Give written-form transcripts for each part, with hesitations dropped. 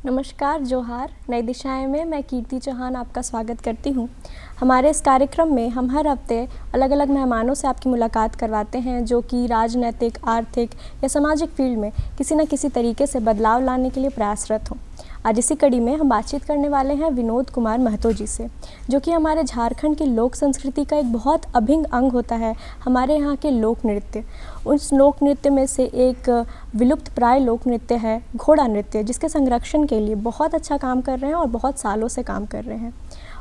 नमस्कार, जोहार। नई दिशाएं में मैं कीर्ति चौहान आपका स्वागत करती हूं। हमारे इस कार्यक्रम में हम हर हफ्ते अलग अलग मेहमानों से आपकी मुलाकात करवाते हैं जो कि राजनैतिक, आर्थिक या सामाजिक फील्ड में किसी न किसी तरीके से बदलाव लाने के लिए प्रयासरत हों। आज इसी कड़ी में हम बातचीत करने वाले हैं विनोद कुमार महतो जी से, जो कि हमारे झारखंड की लोक संस्कृति का एक बहुत अभिन्न अंग होता है। हमारे यहाँ के लोक नृत्य, उस लोक नृत्य में से एक विलुप्त प्राय लोक नृत्य है घोड़ा नृत्य, जिसके संरक्षण के लिए बहुत अच्छा काम कर रहे हैं और बहुत सालों से काम कर रहे हैं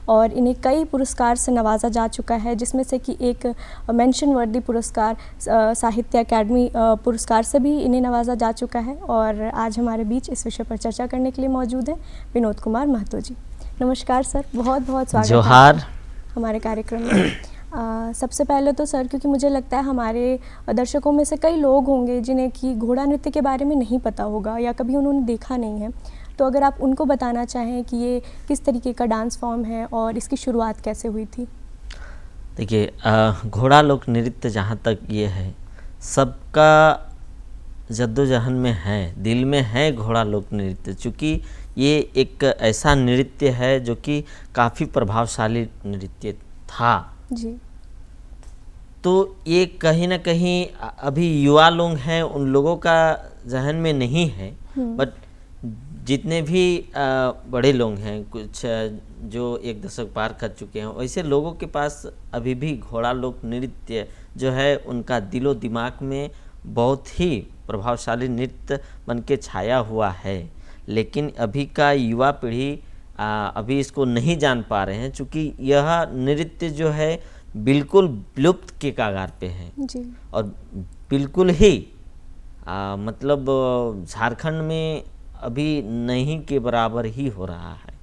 और इन्हें कई पुरस्कार से नवाजा जा चुका है, जिसमें से कि एक मेंशन वर्दी पुरस्कार, साहित्य अकेडमी पुरस्कार से भी इन्हें नवाजा जा चुका है। और आज हमारे बीच इस विषय पर चर्चा करने के लिए मौजूद हैं विनोद कुमार महतो जी। नमस्कार सर, बहुत बहुत स्वागत जोहार है हमारे कार्यक्रम में। सबसे पहले तो सर, क्योंकि मुझे लगता है हमारे दर्शकों में से कई लोग होंगे जिन्हें कि घोड़ा नृत्य के बारे में नहीं पता होगा या कभी उन्होंने देखा नहीं है, तो अगर आप उनको बताना चाहें कि ये किस तरीके का डांस फॉर्म है और इसकी शुरुआत कैसे हुई थी। देखिए, घोड़ा लोक नृत्य जहाँ तक ये है, सबका जद्दोजहद में है, दिल में है घोड़ा लोक नृत्य, चूँकि ये एक ऐसा नृत्य है जो कि काफ़ी प्रभावशाली नृत्य था जी। तो ये कहीं ना कहीं अभी युवा लोग हैं, उन लोगों का जहन में नहीं है, बट जितने भी बड़े लोग हैं, कुछ जो एक दशक पार कर चुके हैं, वैसे लोगों के पास अभी भी घोड़ा लोक नृत्य जो है उनका दिलो दिमाग में बहुत ही प्रभावशाली नृत्य बन के छाया हुआ है। लेकिन अभी का युवा पीढ़ी अभी इसको नहीं जान पा रहे हैं, चूँकि यह नृत्य जो है बिल्कुल विलुप्त के कगार पे है जी। और बिल्कुल ही मतलब झारखंड में अभी नहीं के बराबर ही हो रहा है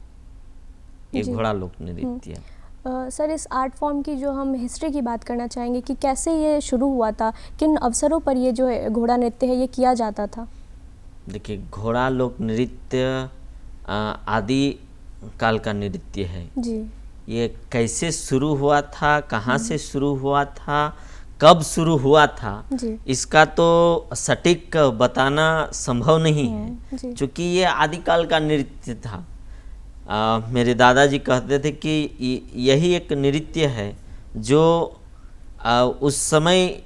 ये घोड़ा लोक नृत्य। सर, इस आर्ट फॉर्म की जो हम हिस्ट्री की बात करना चाहेंगे कि कैसे ये शुरू हुआ था, किन अवसरों पर ये जो है घोड़ा नृत्य है ये किया जाता था। देखिए, घोड़ा लोक नृत्य आदि काल का नृत्य है जी। ये कैसे शुरू हुआ था, कहाँ से शुरू हुआ था, कब शुरू हुआ था, इसका तो सटीक बताना संभव नहीं है, क्योंकि ये आदिकाल का नृत्य था। मेरे दादाजी कहते थे कि यही एक नृत्य है जो उस समय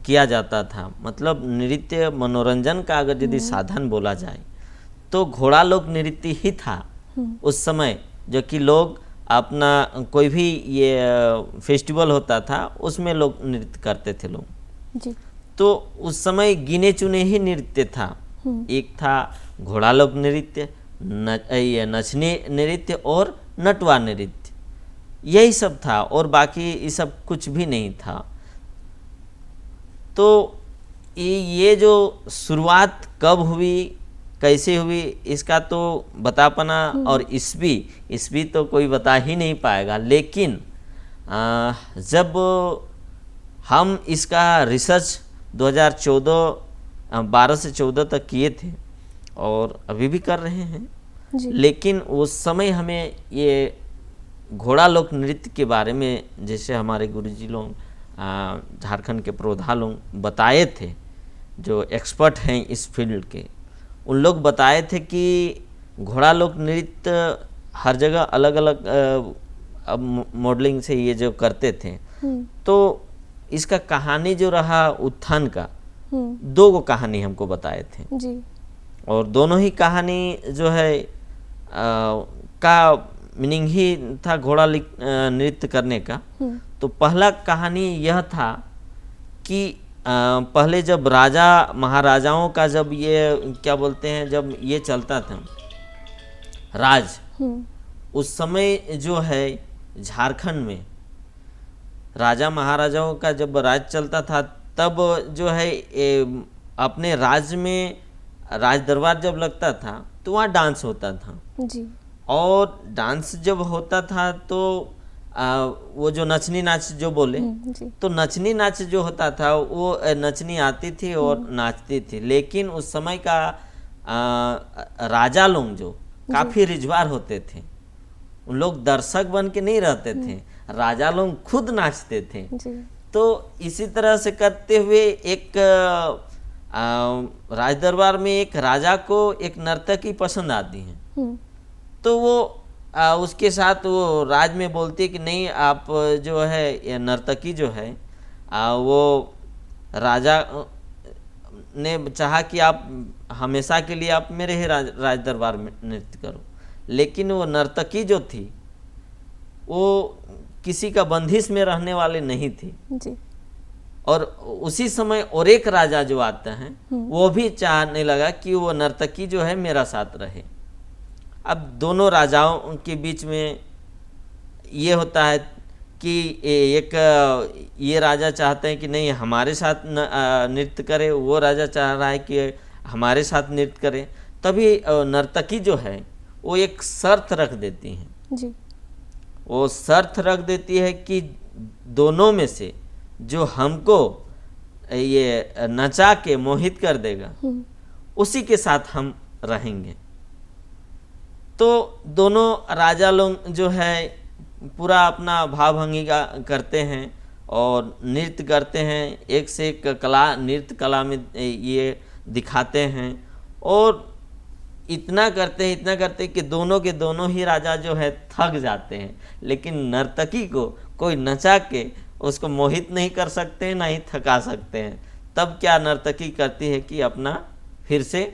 किया जाता था। मतलब नृत्य मनोरंजन का अगर यदि साधन बोला जाए तो घोड़ा लोक नृत्य ही था उस समय, जो कि लोग अपना कोई भी ये फेस्टिवल होता था उसमें लोग नृत्य करते थे लोग जी। तो उस समय गिने चुने ही नृत्य था। एक था घोड़ा लोक नृत्य, नचनी नृत्य और नटवा नृत्य, यही सब था और बाकी ये सब कुछ भी नहीं था। तो ये जो शुरुआत कब हुई, कैसे हुई, इसका तो बता पाना और ईस्वी तो कोई बता ही नहीं पाएगा। लेकिन जब हम इसका रिसर्च 2012 से 14 तक किए थे और अभी भी कर रहे हैं जी। लेकिन उस समय हमें ये घोड़ा लोक नृत्य के बारे में, जैसे हमारे गुरुजी लोग झारखंड के प्रोधा लोग बताए थे, जो एक्सपर्ट हैं इस फील्ड के, उन लोग बताए थे कि घोड़ा लोक नृत्य हर जगह अलग अलग मॉडलिंग से ये जो करते थे, तो इसका कहानी जो रहा उत्थान का, दो गो कहानी हमको बताए थे जी। और दोनों ही कहानी जो है का मीनिंग ही था घोड़ा नृत्य करने का। तो पहला कहानी यह था कि पहले जब राजा महाराजाओं का जब ये क्या बोलते हैं, जब ये चलता था राज, उस समय जो है झारखंड में राजा महाराजाओं का जब राज चलता था, तब जो है अपने राज्य में राज दरबार जब लगता था तो वहाँ डांस होता था जी। और डांस जब होता था तो वो जो नचनी नाच जो बोले, तो नचनी नाच जो होता था वो नचनी आती थी और नाचती थी। लेकिन उस समय का राजा लोग जो काफ़ी रिजवार होते थे, उन लोग दर्शक बन के नहीं रहते थे, राजा लोग खुद नाचते थे जी। तो इसी तरह से करते हुए एक राज दरबार में एक राजा को एक नर्तकी पसंद आती है तो वो उसके साथ वो राज में बोलती है कि नहीं, आप जो है ये नर्तकी जो है वो राजा ने चाहा कि आप हमेशा के लिए आप मेरे ही राज दरबार में नृत्य करो। लेकिन वो नर्तकी जो थी वो किसी का बंदिश में रहने वाले नहीं थी जी। और उसी समय और एक राजा जो आता है वो भी चाहने लगा कि वो नर्तकी जो है मेरा साथ रहे। अब दोनों राजाओं के बीच में ये होता है कि एक ये राजा चाहते हैं कि नहीं हमारे साथ नृत्य करे, वो राजा चाह रहा है कि हमारे साथ नृत्य करे। तभी नर्तकी जो है वो एक शर्त रख देती हैं जी। वो शर्त रख देती है कि दोनों में से जो हमको ये नचा के मोहित कर देगा उसी के साथ हम रहेंगे। तो दोनों राजा लोग जो है पूरा अपना भावभंगिका करते हैं और नृत्य करते हैं, एक से एक कला नृत्य कला में ये दिखाते हैं और इतना करते हैं कि दोनों के दोनों ही राजा जो है थक जाते हैं। लेकिन नर्तकी को कोई नचा के उसको मोहित नहीं कर सकते, ना ही थका सकते हैं। तब क्या नर्तकी करती है कि अपना फिर से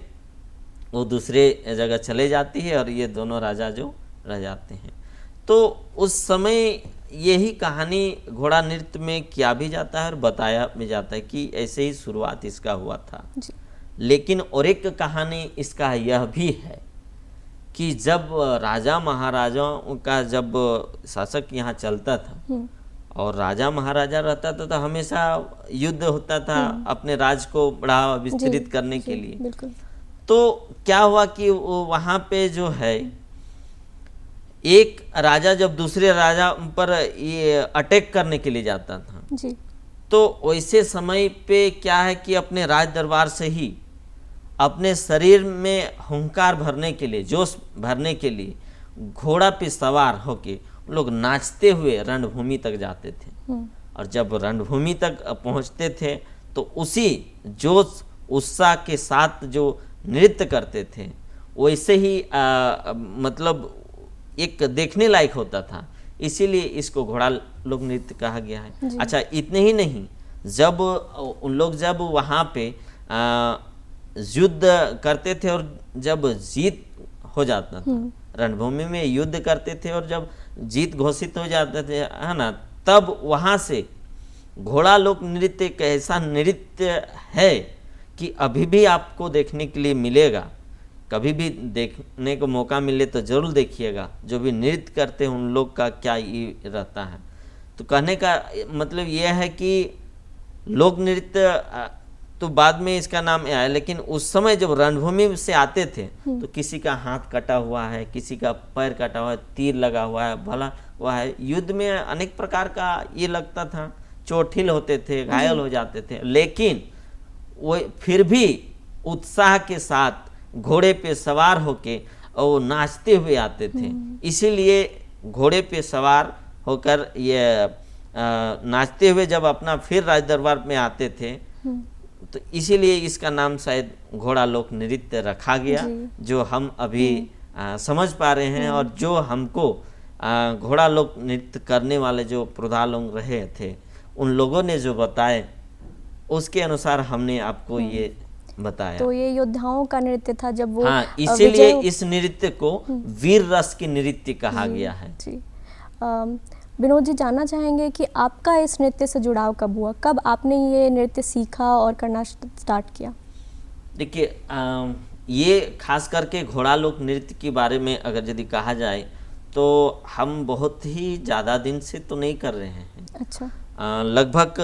वो दूसरे जगह चले जाती है और ये दोनों राजा जो रह जाते हैं। तो उस समय यही कहानी घोड़ा नृत्य में किया भी जाता है और बताया भी जाता है कि ऐसे ही शुरुआत इसका हुआ था जी। लेकिन और एक कहानी इसका यह भी है कि जब राजा महाराजाओं का जब शासक यहाँ चलता था और राजा महाराजा रहता था तो हमेशा युद्ध होता था अपने राज को बढ़ावा विस्तृत करने के लिए। तो क्या हुआ कि वहाँ पे जो है एक राजा जब दूसरे राजा पर ये अटैक करने के लिए जाता था जी। तो वैसे समय पे क्या है कि अपने राज दरबार से ही अपने शरीर में हुंकार भरने के लिए, जोश भरने के लिए घोड़ा पे सवार होके लोग नाचते हुए रणभूमि तक जाते थे। और जब रणभूमि तक पहुंचते थे तो उसी जोश उत्साह के साथ जो नृत्य करते थे वैसे ही मतलब एक देखने लायक होता था, इसीलिए इसको घोड़ा लोक नृत्य कहा गया है। अच्छा, इतने ही नहीं, जब उन लोग जब वहाँ पे युद्ध करते थे और जब जीत हो जाता था, रणभूमि में युद्ध करते थे और जब जीत घोषित हो जाते थे, है ना, तब वहाँ से घोड़ा लोक नृत्य एक ऐसा नृत्य है कि अभी भी आपको देखने के लिए मिलेगा। कभी भी देखने को मौका मिले तो जरूर देखिएगा। जो भी नृत्य करते हैं उन लोग का क्या ये रहता है। तो कहने का मतलब यह है कि लोक नृत्य तो बाद में इसका नाम आया, लेकिन उस समय जब रणभूमि से आते थे तो किसी का हाथ कटा हुआ है, किसी का पैर कटा हुआ है, तीर लगा हुआ है, भला हुआ है, युद्ध में अनेक प्रकार का ये लगता था, चोटिल होते थे, घायल हो जाते थे, लेकिन वो फिर भी उत्साह के साथ घोड़े पे सवार होके और नाचते हुए आते थे। इसीलिए घोड़े पे सवार होकर ये नाचते हुए जब अपना फिर राज दरबार में आते थे तो इसीलिए इसका नाम शायद घोड़ा लोक नृत्य रखा गया, जो हम अभी समझ पा रहे हैं। और जो हमको घोड़ा लोक नृत्य करने वाले जो प्रौढ़ लोग रहे थे उन लोगों ने जो बताए उसके अनुसार हमने आपको ये बताया। तो ये योद्धाओं का नृत्य था जब वो, हाँ, इसीलिए इस नृत्य को वीर रस की नृत्य कहा गया है जी। विनोद जी, जानना चाहेंगे कि आपका इस नृत्य से जुड़ाव कब हुआ, कब आपने ये नृत्य सीखा और करना स्टार्ट किया? देखिए, ये खास करके घोड़ा लोक नृत्य के बारे में अगर यदि कहा जाए तो हम बहुत ही ज़्यादा दिन से तो नहीं कर रहे हैं। अच्छा। लगभग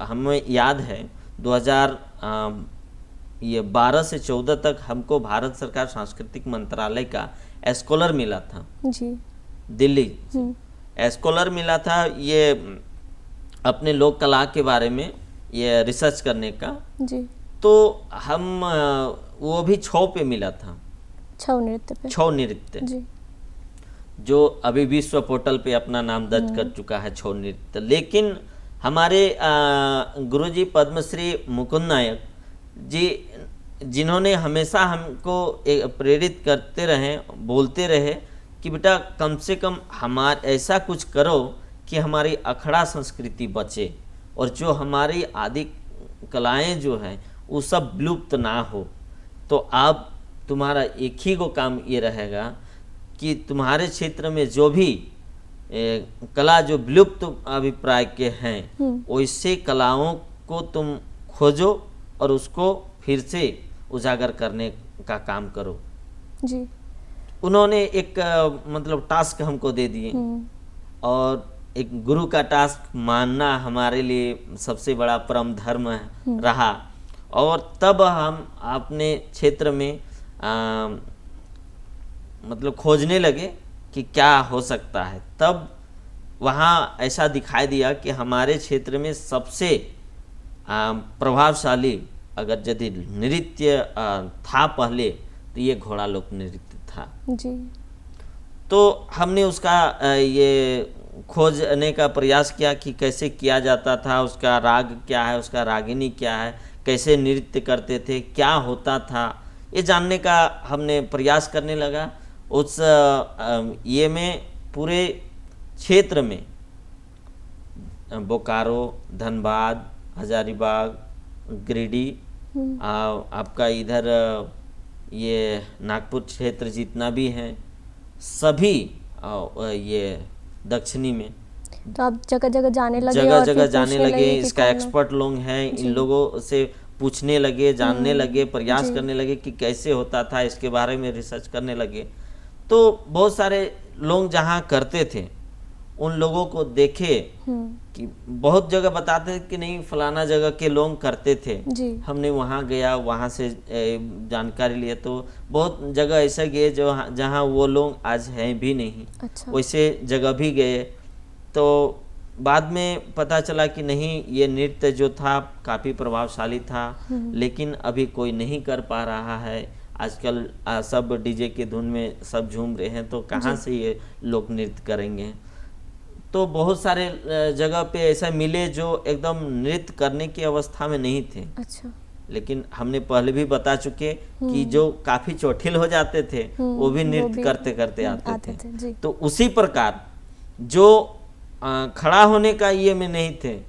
हमें याद है 2012 से 14 तक हमको भारत सरकार सांस्कृतिक मंत्रालय का स्कॉलर मिला था जी, दिल्ली। स्कॉलर मिला था ये अपने लोक कला के बारे में ये रिसर्च करने का जी। तो हम वो भी छौ पे मिला था, छौ नृत्य पे, छौ नृत्य जी, जो अभी विश्व पोर्टल पे अपना नाम दर्ज कर चुका है, छौ नृत्य। लेकिन हमारे गुरुजी पद्मश्री मुकुंद नायक जी जिन्होंने हमेशा हमको प्रेरित करते रहे, बोलते रहे कि बेटा कम से कम हमारे ऐसा कुछ करो कि हमारी अखड़ा संस्कृति बचे और जो हमारी आदि कलाएं जो हैं वो सब विलुप्त ना हो। तो अब तुम्हारा एक ही को काम ये रहेगा कि तुम्हारे क्षेत्र में जो भी कला जो विलुप्त अभिप्राय के हैं वैसे कलाओं को तुम खोजो और उसको फिर से उजागर करने का काम करो जी। उन्होंने एक मतलब टास्क हमको दे दिए और एक गुरु का टास्क मानना हमारे लिए सबसे बड़ा परम धर्म रहा। और तब हम अपने क्षेत्र में मतलब खोजने लगे कि क्या हो सकता है। तब वहाँ ऐसा दिखाई दिया कि हमारे क्षेत्र में सबसे प्रभावशाली अगर यदि नृत्य था पहले तो ये घोड़ा लोक नृत्य था जी। तो हमने उसका ये खोजने का प्रयास किया कि कैसे किया जाता था, उसका राग क्या है, उसका रागिनी क्या है, कैसे नृत्य करते थे, क्या होता था, ये जानने का हमने प्रयास करने लगा। उस ये में पूरे क्षेत्र में बोकारो, धनबाद, हजारीबाग, गिरिडीह, आपका इधर ये नागपुर क्षेत्र जितना भी है सभी ये दक्षिणी में तो आप जगह जगह जाने लगे, जगह और जगह जाने लगे। इसका कौन एक्सपर्ट लोग हैं, इन लोगों से पूछने लगे, जानने लगे, प्रयास करने लगे कि कैसे होता था, इसके बारे में रिसर्च करने लगे। तो बहुत सारे लोग जहाँ करते थे उन लोगों को देखे कि बहुत जगह बताते थे कि नहीं फलाना जगह के लोग करते थे जी। हमने वहाँ गया, वहाँ से जानकारी लिए तो बहुत जगह ऐसे गए जो जहाँ वो लोग आज हैं भी नहीं। अच्छा। वैसे जगह भी गए तो बाद में पता चला कि नहीं ये नृत्य जो था काफ़ी प्रभावशाली था, लेकिन अभी कोई नहीं कर पा रहा है। आजकल सब डीजे के धुन में सब झूम रहे हैं, तो कहाँ से ये लोक नृत्य करेंगे। तो बहुत सारे जगह पे ऐसा मिले जो एकदम नृत्य करने की अवस्था में नहीं थे। अच्छा। लेकिन हमने पहले भी बता चुके कि जो काफ़ी चोटिल हो जाते थे वो भी नृत्य करते करते आते थे। तो उसी प्रकार जो खड़ा होने का ये में नहीं थे,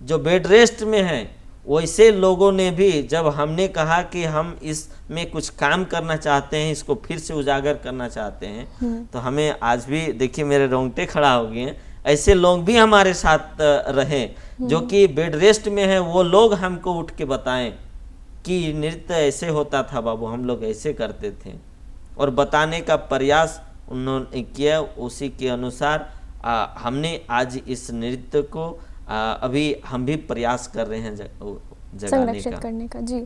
जो बेड रेस्ट में है, वैसे लोगों ने भी जब हमने कहा कि हम इसमें कुछ काम करना चाहते हैं, इसको फिर से उजागर करना चाहते हैं, तो हमें आज भी देखिए मेरे रोंगटे खड़ा हो गए हैं। ऐसे लोग भी हमारे साथ रहे जो कि बेड रेस्ट में है, वो लोग हमको उठ के बताएं कि नृत्य ऐसे होता था बाबू, हम लोग ऐसे करते थे, और बताने का प्रयास उन्होंने किया। उसी के अनुसार हमने आज इस नृत्य को अभी हम भी प्रयास कर रहे हैं संरक्षित करने का। जी,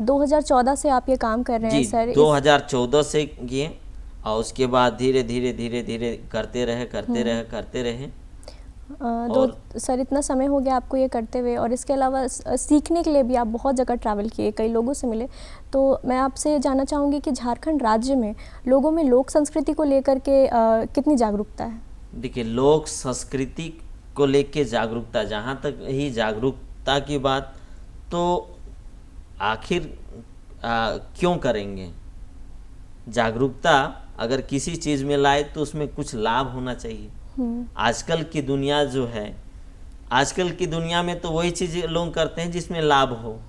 2014 से आप ये काम कर रहे हैं सर? 2014 से किए और उसके बाद धीरे धीरे धीरे धीरे करते रहे। और सर इतना समय हो गया आपको ये करते हुए, और इसके अलावा सीखने के लिए भी आप बहुत जगह ट्रैवल किए, कई लोगों से मिले। तो मैं आपसे जानना चाहूँगी कि झारखंड राज्य में लोगों में लोक संस्कृति को लेकर के कितनी जागरूकता है? देखिए, लोक संस्कृति को लेके जागरूकता, जहाँ तक ही जागरूकता की बात, तो आखिर क्यों करेंगे? जागरूकता अगर किसी चीज़ में लाए तो उसमें कुछ लाभ होना चाहिए। आजकल की दुनिया जो है, आजकल की दुनिया में तो वही चीज़ लोग करते हैं जिसमें लाभ हो,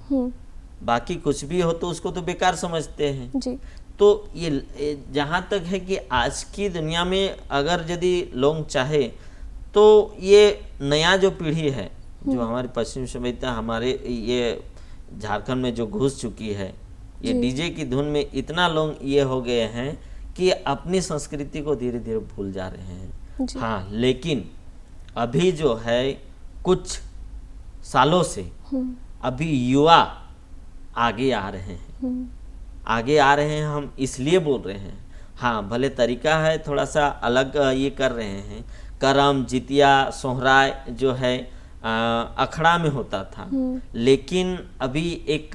बाकी कुछ भी हो तो उसको तो बेकार समझते हैं जी। तो ये जहाँ तक है कि आज की दुनिया में अगर यदि लोग चाहे तो ये नया जो पीढ़ी है, जो हमारी पश्चिम सभ्यता हमारे ये झारखंड में जो घुस चुकी है, ये डीजे की धुन में इतना लोग ये हो गए हैं कि अपनी संस्कृति को धीरे धीरे भूल जा रहे हैं। हाँ, लेकिन अभी जो है कुछ सालों से अभी युवा आगे आ रहे हैं, हम इसलिए बोल रहे हैं। हाँ, भले तरीका है थोड़ा सा अलग, ये कर रहे हैं। करम, जितिया, सोहराय जो है अखड़ा में होता था, लेकिन अभी एक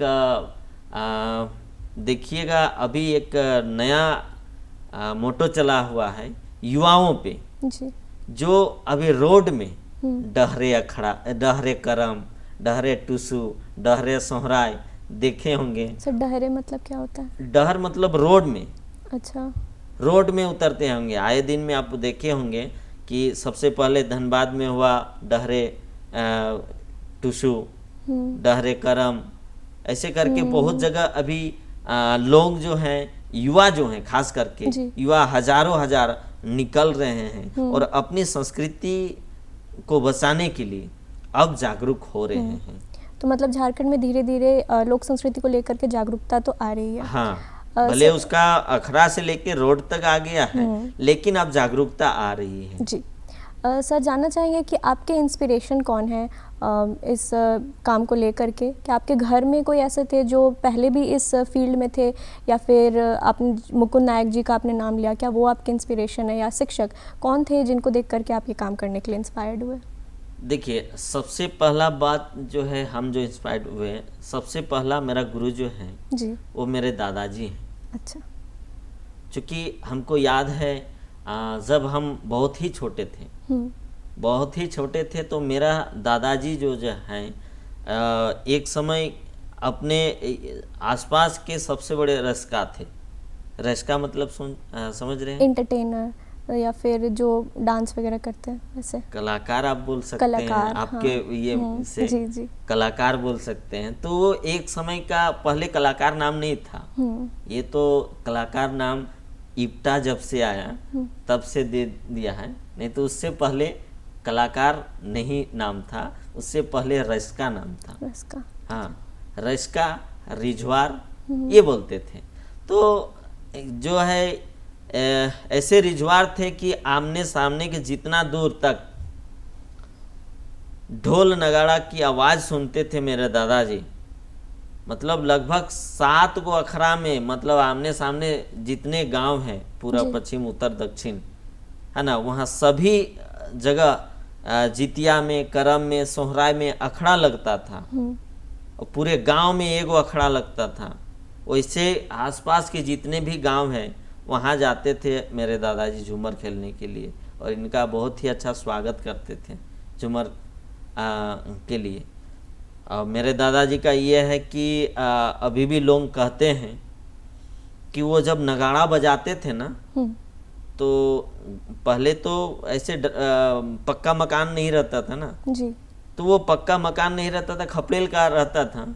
देखिएगा, अभी एक नया मोटो चला हुआ है युवाओं पे जी। जो अभी रोड में डहरे अखड़ा, डहरे करम, डहरे टुसु, डहरे सोहराय देखे होंगे। सर डहरे मतलब क्या होता है? डहर मतलब रोड में। अच्छा। रोड में उतरते होंगे, आए दिन में आप देखे होंगे कि सबसे पहले धनबाद में हुआ डहरे टुसू, डहरे करम, ऐसे करके बहुत जगह अभी लोग जो हैं, युवा जो हैं, खास करके युवा हजारों हजार निकल रहे हैं और अपनी संस्कृति को बचाने के लिए अब जागरूक हो रहे हैं। तो मतलब झारखंड में धीरे धीरे लोक संस्कृति को लेकर के जागरूकता तो आ रही है। हाँ, भले उसका अखड़ा से लेके रोड तक आ गया है, लेकिन अब जागरूकता आ रही है। जी सर, जानना चाहेंगे कि आपके इंस्पिरेशन कौन है इस काम को लेकर के? क्या आपके घर में कोई ऐसे थे जो पहले भी इस फील्ड में थे, या फिर आपने मुकुंद नायक जी का आपने नाम लिया, क्या वो आपके इंस्पिरेशन है, या शिक्षक कौन थे जिनको देख करके आप ये काम करने के लिए इंस्पायर्ड हुए? देखिए, सबसे पहला बात जो है, हम जो इंस्पायर्ड हुए, सबसे पहला मेरा गुरु जो है जी, वो मेरे दादाजी हैं। अच्छा। चूँकि हमको याद है जब हम बहुत ही छोटे थे, बहुत ही छोटे थे, तो मेरा दादाजी जो हैं एक समय अपने आसपास के सबसे बड़े रसिका थे। रसिका मतलब समझ रहे हैं? एंटरटेनर या फिर जो डांस वगैरह करते हैं वैसे। कलाकार आप बोल सकते हैं, आपके हाँ, ये से जी जी, कलाकार बोल सकते हैं। तो वो एक समय का, पहले कलाकार नाम नहीं था, ये तो कलाकार नाम इप्टा जब से आया तब से दे दिया है, नहीं तो उससे पहले कलाकार नहीं नाम था, उससे पहले रसिका नाम था। रसिका, हाँ, रसिका, रिझवार ये बोलते थे। तो जो है ऐसे रिझवार थे कि आमने सामने के जितना दूर तक ढोल नगाड़ा की आवाज़ सुनते थे मेरे दादाजी, मतलब लगभग 7 गो अखड़ा में, मतलब आमने सामने जितने गांव हैं, पूरा पश्चिम उत्तर दक्षिण है ना, वहाँ सभी जगह जितिया में, करम में, सोहराय में अखड़ा लगता था और पूरे गांव में एगो अखड़ा लगता था। वैसे आसपास के जितने भी गांव हैं वहाँ जाते थे मेरे दादाजी झूमर खेलने के लिए, और इनका बहुत ही अच्छा स्वागत करते थे झूमर के लिए। और मेरे दादाजी का ये है कि अभी भी लोग कहते हैं कि वो जब नगाड़ा बजाते थे ना, तो पहले तो ऐसे पक्का मकान नहीं रहता था ना जी, तो वो पक्का मकान नहीं रहता था, खपड़ेल का रहता था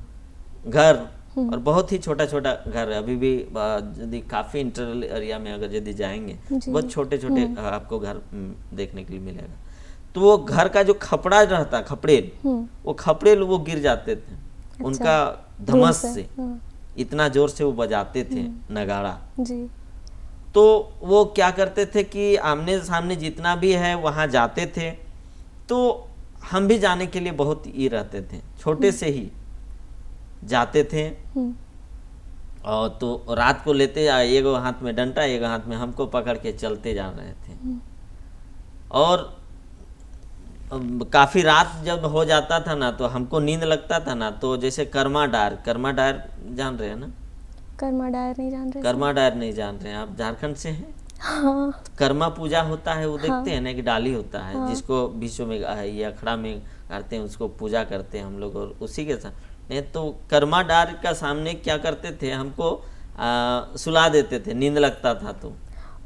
घर, और बहुत ही छोटा छोटा घर है अभी भी। यदि काफ़ी इंटरनल एरिया में अगर यदि जाएंगे बहुत छोटे छोटे आपको घर देखने के लिए मिलेगा। तो वो घर का जो खपड़ा रहता, खपड़ेल, वो खपड़ेल वो गिर जाते थे। अच्छा, उनका धमस से इतना जोर से वो बजाते थे नगाड़ा जी। तो वो क्या करते थे कि आमने सामने जितना भी है वहाँ जाते थे, तो हम भी जाने के लिए बहुत ही रहते थे, छोटे से ही जाते थे। और तो रात को लेते एक हाथ में डंडा, एक हाथ में हमको पकड़ के चलते जा रहे थे। और काफ़ी रात जब हो जाता था ना, तो हमको नींद लगता था ना, तो जैसे कर्मा डार जान रहे हैं ना? कर्मा डायर नहीं जान रहे? कर्मा डायर नहीं जान रहे हैं आप? झारखंड से हैं? हाँ। कर्मा पूजा होता है वो देखते हैं ना, एक डाली होता है जिसको बीचों में ये अखड़ा में करते हैं, उसको पूजा करते हैं हम लोग, और उसी के साथ नहीं तो कर्मा डार का सामने क्या करते थे, हमको सुला देते थे, नींद लगता था तो।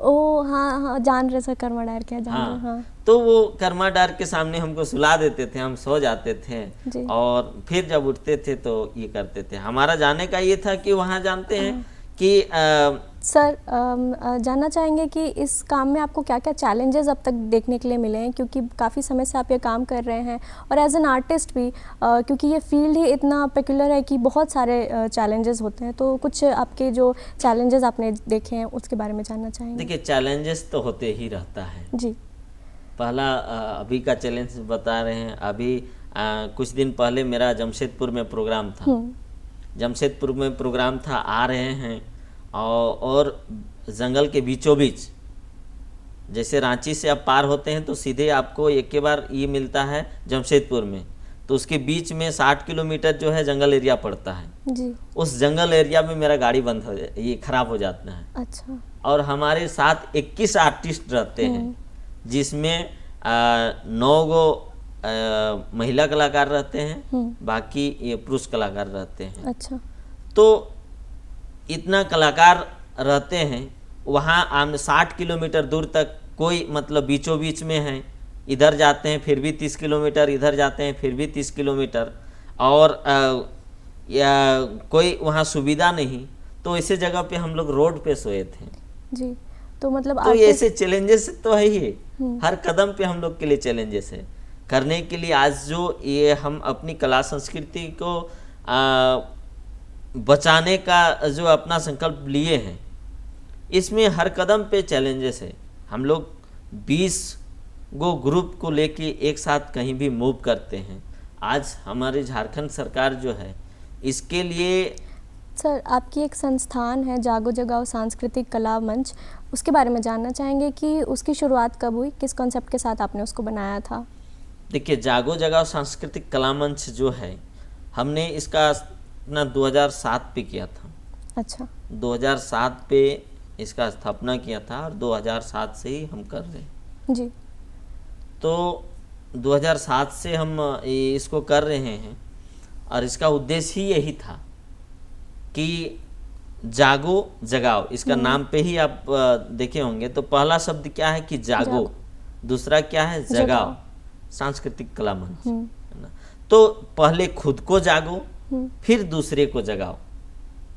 ओ हाँ हाँ, जान रहे सर, कर्मा डार क्या जान रहे? हाँ। तो वो कर्मा डार के सामने हमको सुला देते थे, हम सो जाते थे, और फिर जब उठते थे तो ये करते थे। हमारा जाने का ये था कि वहाँ जानते हैं कि सर जानना चाहेंगे कि इस काम में आपको क्या क्या चैलेंजेस अब तक देखने के लिए मिले हैं, क्योंकि काफ़ी समय से आप ये काम कर रहे हैं, और एज एन आर्टिस्ट भी क्योंकि ये फील्ड ही इतना पेक्युलर है कि बहुत सारे चैलेंजेस होते हैं, तो कुछ आपके जो चैलेंजेस आपने देखे हैं उसके बारे में जानना चाहेंगे? देखिए, चैलेंजेस तो होते ही रहता है जी। पहला अभी का चैलेंज बता रहे हैं। अभी कुछ दिन पहले मेरा जमशेदपुर में प्रोग्राम था, जमशेदपुर में प्रोग्राम था, आ रहे हैं और जंगल के बीचों बीच, जैसे रांची से आप पार होते हैं तो सीधे आपको एक के बार ये मिलता है जमशेदपुर में, तो उसके बीच में 60 किलोमीटर जो है जंगल एरिया पड़ता है जी। उस जंगल एरिया में मेरा गाड़ी बंद हो जाए, ये खराब हो जाता है। अच्छा। और हमारे साथ 21 आर्टिस्ट रहते हैं, जिसमें 9 गो महिला कलाकार रहते हैं, बाकी ये पुरुष कलाकार रहते हैं। अच्छा। तो इतना कलाकार रहते हैं वहाँ, आम 60 किलोमीटर दूर तक कोई मतलब बीचों बीच में है, इधर जाते हैं फिर भी 30 किलोमीटर, इधर जाते हैं फिर भी 30 किलोमीटर, और या कोई वहाँ सुविधा नहीं, तो ऐसे जगह पे हम लोग रोड पे सोए थे जी। तो मतलब तो ऐसे चैलेंजेस तो है ही, हर कदम पे हम लोग के लिए चैलेंजेस है। करने के लिए आज जो ये हम अपनी कला संस्कृति को बचाने का जो अपना संकल्प लिए हैं, इसमें हर कदम पे चैलेंजेस है। हम लोग 20 गो ग्रुप को लेके एक साथ कहीं भी मूव करते हैं। आज हमारी झारखंड सरकार जो है इसके लिए, सर आपकी एक संस्थान है जागो जगाओ सांस्कृतिक कला मंच, उसके बारे में जानना चाहेंगे कि उसकी शुरुआत कब हुई, किस कॉन्सेप्ट के साथ आपने उसको बनाया था? देखिए, जागो जगाओ सांस्कृतिक कला मंच जो है, हमने इसका अपना 2007 पे किया था। अच्छा। 2007 पे इसका स्थापना किया था और 2007 से ही हम कर रहे हैं जी। तो 2007 से हम इसको कर रहे हैं और इसका उद्देश्य ही यही था कि जागो जगाओ, इसका नाम पे ही आप देखे होंगे तो पहला शब्द क्या है कि जागो, दूसरा क्या है जगाओ, सांस्कृतिक कला मंच, है ना। तो पहले खुद को जागो फिर दूसरे को जगाओ,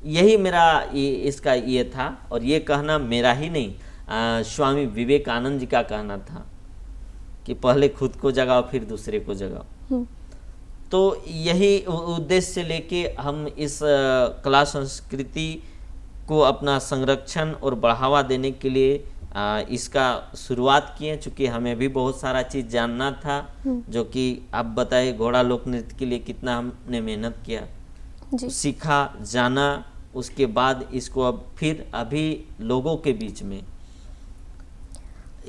यही मेरा इसका ये था। और ये कहना मेरा ही नहीं, स्वामी विवेकानंद जी का कहना था कि पहले खुद को जगाओ फिर दूसरे को जगाओ। तो यही उद्देश्य से लेके हम इस कला संस्कृति को अपना संरक्षण और बढ़ावा देने के लिए इसका शुरुआत किए, चूँकि हमें भी बहुत सारा चीज़ जानना था, जो कि आप बताए घोड़ा लोक नृत्य के लिए कितना हमने मेहनत किया, सीखा, जाना, उसके बाद इसको अब फिर अभी लोगों के बीच में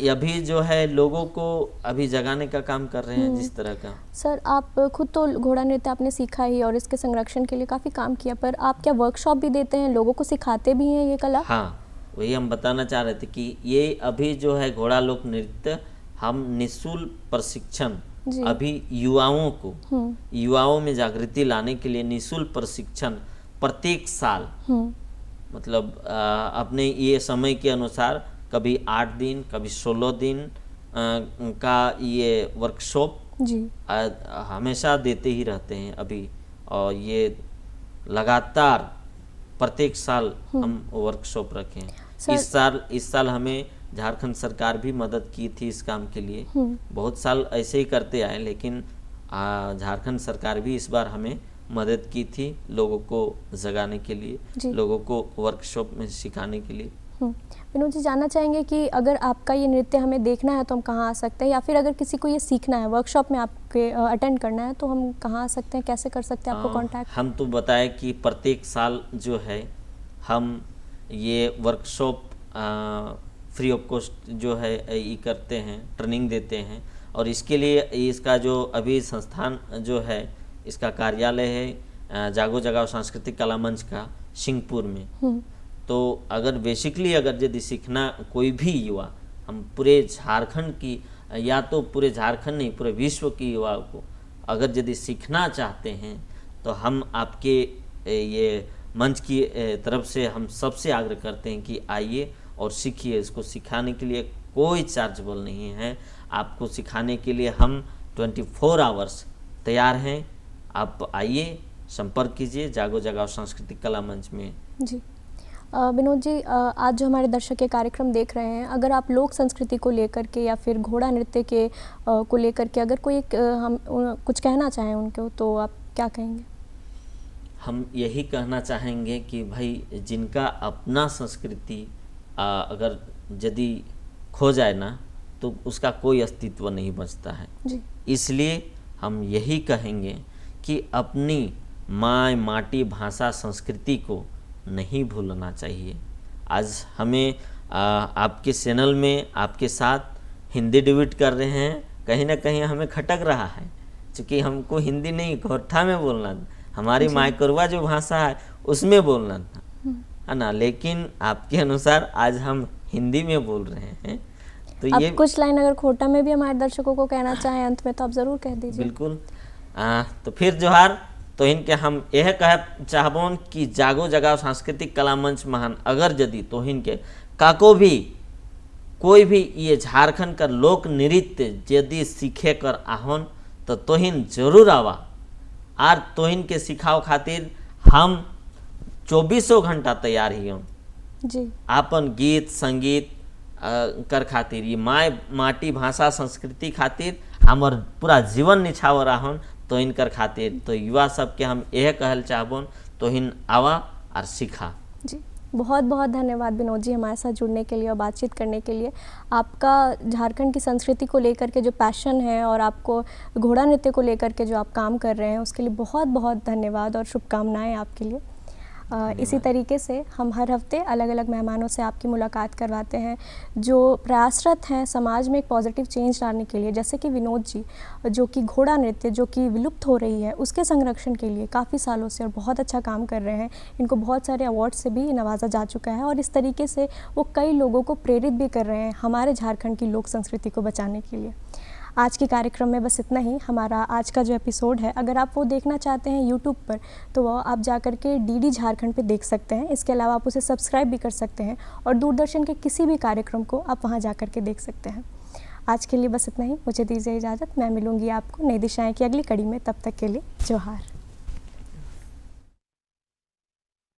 अभी जो है लोगों को अभी जगाने का काम कर रहे हैं जिस तरह का। सर आप खुद तो घोड़ा नृत्य आपने सीखा ही और इसके संरक्षण के लिए काफ़ी काम किया, पर आप क्या वर्कशॉप भी देते हैं, लोगों को सिखाते भी हैं ये कला? हाँ, वही हम बताना चाह रहे थे कि ये अभी जो है घोड़ा लोक नृत्य हम निःशुल्क प्रशिक्षण अभी युवाओं में जागृति लाने के लिए निःशुल्क प्रशिक्षण प्रत्येक साल, मतलब अपने ये समय के अनुसार कभी 8 दिन कभी 16 दिन का ये वर्कशॉप हमेशा देते ही रहते हैं अभी। और ये लगातार प्रत्येक साल हम वर्कशॉप रखे हैं। इस साल हमें झारखंड सरकार भी मदद की थी इस काम के लिए। बहुत साल ऐसे ही करते आए, लेकिन झारखंड सरकार भी इस बार हमें मदद की थी लोगों को जगाने के लिए, लोगों को वर्कशॉप में सिखाने के लिए। विनोद जी, जानना चाहेंगे कि अगर आपका ये नृत्य हमें देखना है तो हम कहाँ आ सकते हैं, या फिर अगर किसी को ये सीखना है, वर्कशॉप में आपके अटेंड करना है तो हम कहाँ आ सकते हैं, कैसे कर सकते हैं आपको कांटेक्ट? हम तो बताए कि प्रत्येक साल जो है हम ये वर्कशॉप फ्री ऑफ कॉस्ट जो है ये करते हैं, ट्रेनिंग देते हैं। और इसके लिए इसका जो अभी संस्थान जो है इसका कार्यालय है जागो जगाओ सांस्कृतिक कला मंच का सिंहपुर में। तो अगर बेसिकली अगर यदि सीखना कोई भी युवा, हम पूरे झारखंड की या तो पूरे झारखंड नहीं पूरे विश्व की युवा को अगर यदि सीखना चाहते हैं तो हम आपके ये मंच की तरफ से हम सबसे आग्रह करते हैं कि आइए और सीखिए। इसको सिखाने के लिए कोई चार्जेबल नहीं है, आपको सिखाने के लिए हम 24 आवर्स तैयार हैं। आप आइए, संपर्क कीजिए जागो जगाओ सांस्कृतिक कला मंच में। जी विनोद जी, आज जो हमारे दर्शक ये कार्यक्रम देख रहे हैं, अगर आप लोक संस्कृति को लेकर के या फिर घोड़ा नृत्य के को लेकर के अगर कोई हम कुछ कहना चाहें उनको, तो आप क्या कहेंगे? हम यही कहना चाहेंगे कि भाई जिनका अपना संस्कृति अगर यदि खो जाए ना तो उसका कोई अस्तित्व नहीं बचता है जी। इसलिए हम यही कहेंगे कि अपनी माँ, माटी, भाषा, संस्कृति को नहीं भूलना चाहिए। आज हमें आपके चैनल में आपके साथ हिंदी डिबेट कर रहे हैं, कहीं ना कहीं हमें खटक रहा है, क्योंकि हमको हिंदी नहीं खोरठा में बोलना था, हमारी मायकोरवा जो भाषा है उसमें बोलना था, है ना। लेकिन आपके अनुसार आज हम हिंदी में बोल रहे हैं। तो आप ये कुछ लाइन अगर खोटा में भी हमारे दर्शकों को कहना चाहें अंत में तो आप ज़रूर कह दीजिए। बिल्कुल। तो फिर जोहार तो इनके हम यह कह चाहबोन कि जागो जगाओ सांस्कृतिक कला मंच महान अगर यदि तो इनके काको भी कोई भी ये झारखंड का लोक नृत्य यदि सीखे कर आहन तो तोहिन जरूर आवा आर तोहिन के सिखाओ खातिर हम 24 घंटा तैयार ही हम जी आपन गीत संगीत कर खातिर ये माटी भाषा संस्कृति खातिर हमर पूरा जीवन निछावर आहन तो इनकर खातिर तो युवा सबके हम यह कहल चाहबोन तो इन आवा और सीखा। जी बहुत बहुत धन्यवाद विनोद जी हमारे साथ जुड़ने के लिए और बातचीत करने के लिए। आपका झारखंड की संस्कृति को लेकर के जो पैशन है और आपको घोड़ा नृत्य को लेकर के जो आप काम कर रहे हैं उसके लिए बहुत बहुत धन्यवाद और शुभकामनाएं आपके लिए। इसी तरीके से हम हर हफ्ते अलग अलग मेहमानों से आपकी मुलाकात करवाते हैं जो प्रयासरत हैं समाज में एक पॉजिटिव चेंज लाने के लिए, जैसे कि विनोद जी जो कि घोड़ा नृत्य जो कि विलुप्त हो रही है उसके संरक्षण के लिए काफ़ी सालों से और बहुत अच्छा काम कर रहे हैं। इनको बहुत सारे अवार्ड से भी नवाजा जा चुका है और इस तरीके से वो कई लोगों को प्रेरित भी कर रहे हैं हमारे झारखंड की लोक संस्कृति को बचाने के लिए। आज के कार्यक्रम में बस इतना ही। हमारा आज का जो एपिसोड है अगर आप वो देखना चाहते हैं यूट्यूब पर तो वो आप जा कर के डीडी झारखंड पे देख सकते हैं। इसके अलावा आप उसे सब्सक्राइब भी कर सकते हैं और दूरदर्शन के किसी भी कार्यक्रम को आप वहाँ जा कर के देख सकते हैं। आज के लिए बस इतना ही। मुझे दीजिए इजाज़त। मैं मिलूँगी आपको नई दिशाएं की अगली कड़ी में। तब तक के लिए जोहार।